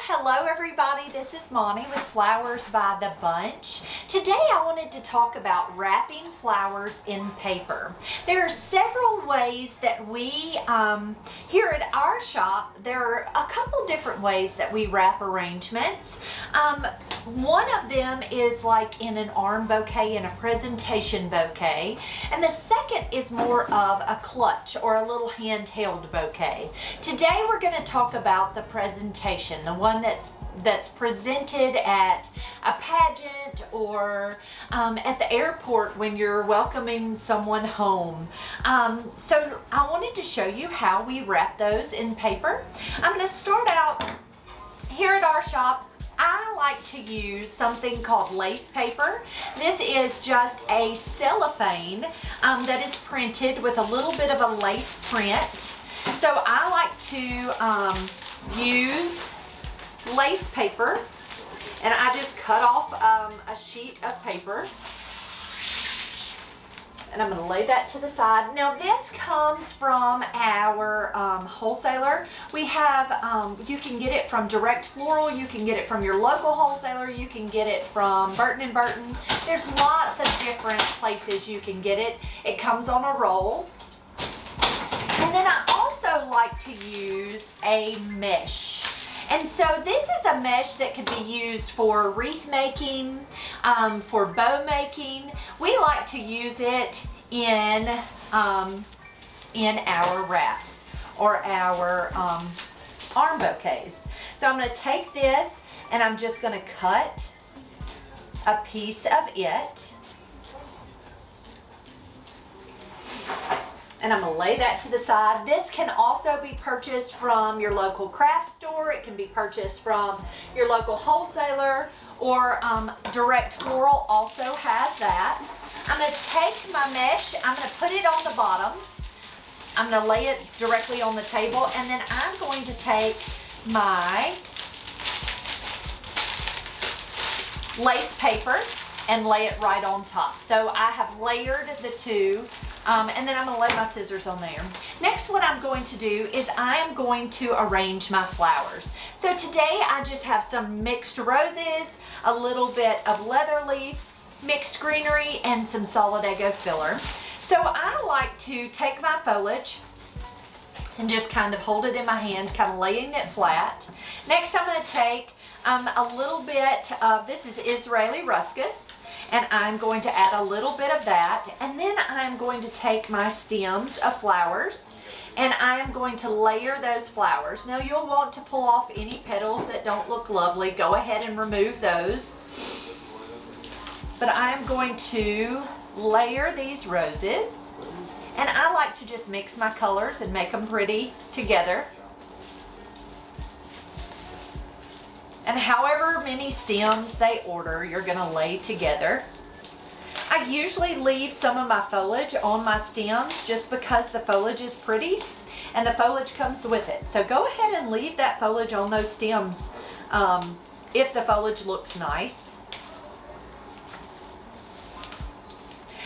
Hello everybody, this is Monty with Flowers by the Bunch. Today I wanted to talk about wrapping flowers in paper. There are several ways that we, here at our shop, there are a couple different ways that we wrap arrangements. One of them is like in an arm bouquet and a presentation bouquet, and the second is more of a clutch or a little handheld bouquet. Today we're going to talk about the presentation, the one that's presented at a pageant or at the airport when you're welcoming someone home. So I wanted to show you how we wrap those in paper. I'm going to start out here at our shop. I like to use something called lace paper. This is just a cellophane that is printed with a little bit of a lace print. So I like to use lace paper, and I just cut off a sheet of paper, and I'm going to lay that to the side. Now this comes from our wholesaler. We have, you can get it from Direct Floral, you can get it from your local wholesaler, you can get it from Burton & Burton. There's lots of different places you can get it. It comes on a roll. And then I also like to use a mesh. And so this is a mesh that could be used for wreath making, for bow making. We like to use it in our wraps or our arm bouquets. So I'm going to take this and I'm just going to cut a piece of it. And I'm going to lay that to the side. This can also be purchased from your local craft store. It can be purchased from your local wholesaler, or Direct Floral also has that. I'm going to take my mesh, I'm going to put it on the bottom. I'm going to lay it directly on the table, and then I'm going to take my lace paper and lay it right on top. So I have layered the two. And then I'm going to lay my scissors on there. Next, what I'm going to do is I am going to arrange my flowers. So today I just have some mixed roses, a little bit of leather leaf, mixed greenery, and some Solidago filler. So I like to take my foliage and just kind of hold it in my hand, kind of laying it flat. Next, I'm going to take a little bit of, this is Israeli ruscus, and I'm going to add a little bit of that, and then I'm going to take my stems of flowers and I am going to layer those flowers. Now you'll want to pull off any petals that don't look lovely. Go ahead and remove those. But I'm going to layer these roses, and I like to just mix my colors and make them pretty together. And however many stems they order, you're going to lay together. I usually leave some of my foliage on my stems just because the foliage is pretty and the foliage comes with it. So go ahead and leave that foliage on those stems if the foliage looks nice.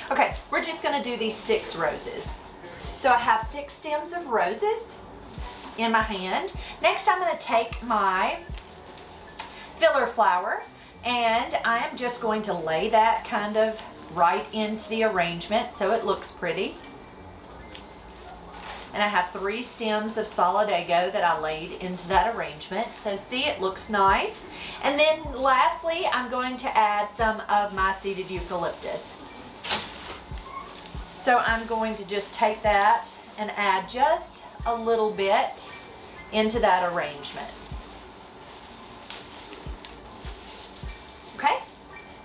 Okay, we're just going to do these 6 roses. So I have 6 stems of roses in my hand. Next, I'm going to take my filler flower, and I am just going to lay that kind of right into the arrangement so it looks pretty. And I have 3 stems of Solidago that I laid into that arrangement. So see, it looks nice. And then lastly, I'm going to add some of my seeded eucalyptus. So I'm going to just take that and add just a little bit into that arrangement. Okay,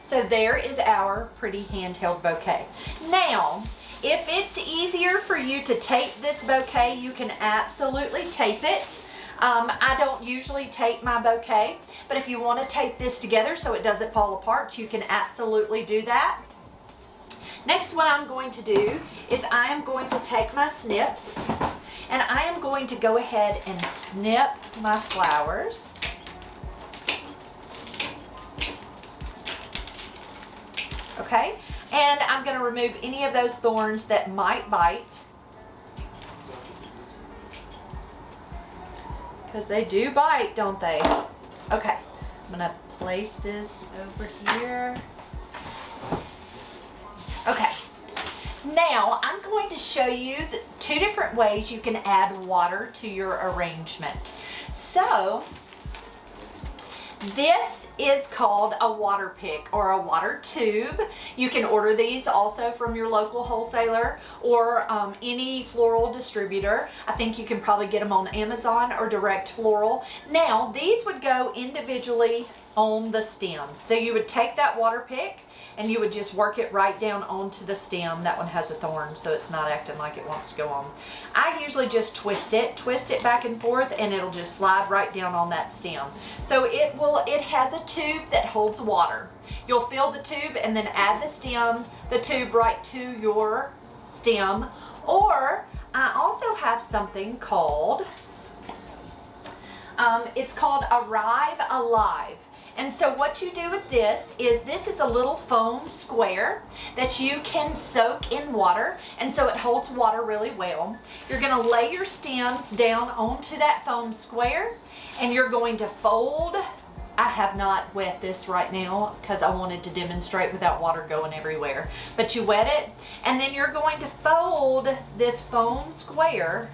so there is our pretty handheld bouquet. Now, if it's easier for you to tape this bouquet, you can absolutely tape it. I don't usually tape my bouquet, but if you want to tape this together so it doesn't fall apart, you can absolutely do that. Next, what I'm going to do is I am going to take my snips, and I am going to go ahead and snip my flowers. Okay, and I'm going to remove any of those thorns that might bite, because they do bite, don't they? Okay, I'm gonna place this over here. Okay, now I'm going to show you the 2 different ways you can add water to your arrangement. So, this is called a water pick or a water tube. You can order these also from your local wholesaler or any floral distributor. I think you can probably get them on Amazon or Direct Floral. Now, these would go individually on the stems. So you would take that water pick and you would just work it right down onto the stem. That one has a thorn, so it's not acting like it wants to go on. I usually just twist it back and forth, and it'll just slide right down on that stem. So it has a tube that holds water. You'll fill the tube and then add the tube right to your stem. Or I also have something called, it's called Arrive Alive. And so what you do with this is a little foam square that you can soak in water, and so it holds water really well. You're going to lay your stems down onto that foam square, and you're going to fold. I have not wet this right now because I wanted to demonstrate without water going everywhere. But you wet it, and then you're going to fold this foam square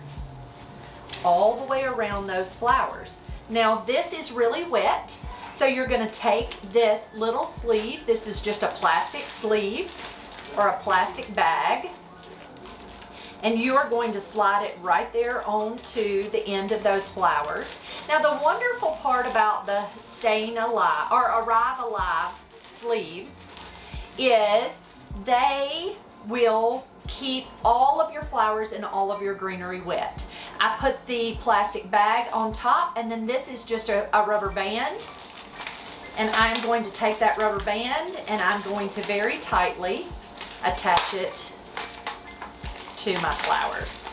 all the way around those flowers. Now this is really wet. So you're going to take this little sleeve. This is just a plastic sleeve or a plastic bag. And you are going to slide it right there onto the end of those flowers. Now the wonderful part about the Staying Alive or Arrive Alive sleeves is they will keep all of your flowers and all of your greenery wet. I put the plastic bag on top, and then this is just a rubber band. And I'm going to take that rubber band and I'm going to very tightly attach it to my flowers.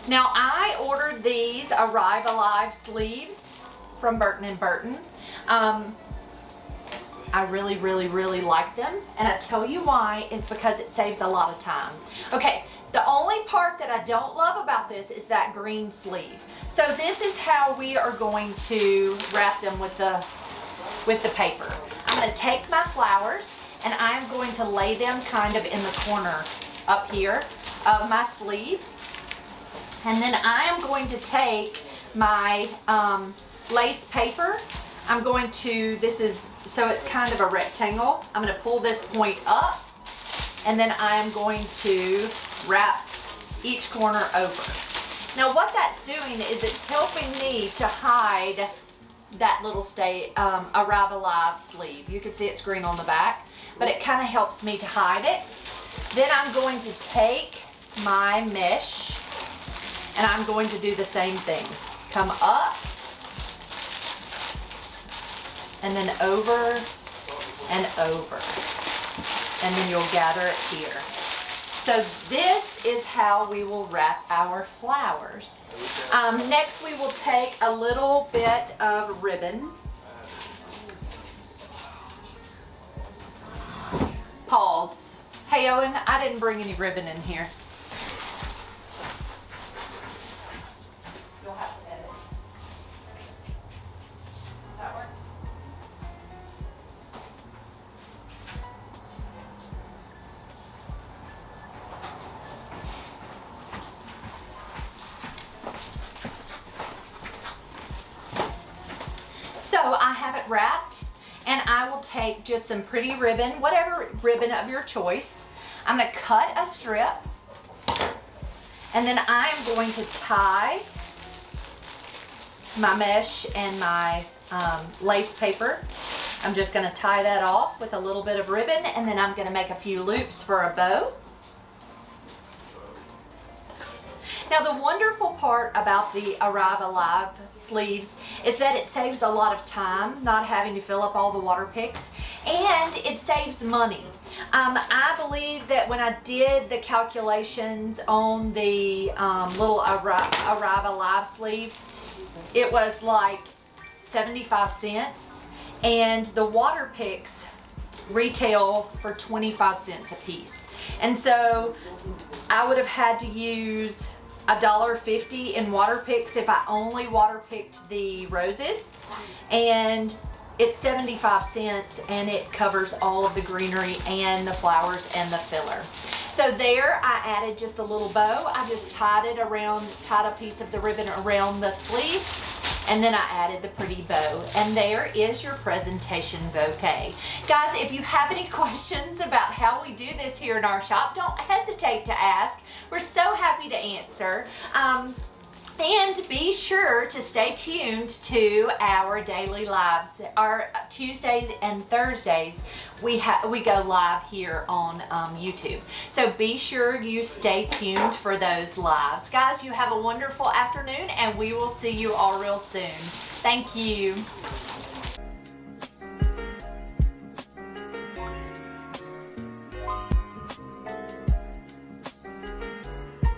Now I ordered these Arrive Alive sleeves from Burton & Burton. I really, really, really like them, and I tell you why is because it saves a lot of time. Okay, the only part that I don't love about this is that green sleeve. So this is how we are going to wrap them with the paper. I'm going to take my flowers and I'm going to lay them kind of in the corner up here of my sleeve. And then I am going to take my lace paper. I'm going to, so it's kind of a rectangle. I'm going to pull this point up, and then I am going to wrap each corner over. Now what that's doing is it's helping me to hide that little Arrive Alive sleeve. You can see it's green on the back, but it kind of helps me to hide it. Then I'm going to take my mesh and I'm going to do the same thing. Come up and then over and over, and then you'll gather it here. So this is how we will wrap our flowers. Next we will take a little bit of ribbon. Pause. Hey Owen, I didn't bring any ribbon in here. You'll have to edit. That work? So I have it wrapped, and I will take just some pretty ribbon, whatever ribbon of your choice. I'm going to cut a strip, and then I'm going to tie my mesh and my lace paper. I'm just going to tie that off with a little bit of ribbon, and then I'm going to make a few loops for a bow. Now the wonderful part about the Arrive Alive sleeves is that it saves a lot of time not having to fill up all the water picks, and it saves money. I believe that when I did the calculations on the little Arrive Alive sleeve, it was like 75 cents, and the water picks retail for 25 cents a piece. And so I would have had to use $1.50 in water picks if I only water picked the roses, and it's 75 cents, and it covers all of the greenery and the flowers and the filler. So there I added just a little bow. I just tied a piece of the ribbon around the sleeve, and then I added the pretty bow. And there is your presentation bouquet. Guys, if you have any questions about how we do this here in our shop, don't hesitate to ask. We're so happy to answer. And be sure to stay tuned to our daily lives. Our Tuesdays and Thursdays, we go live here on YouTube. So be sure you stay tuned for those lives. Guys, you have a wonderful afternoon, and we will see you all real soon. Thank you.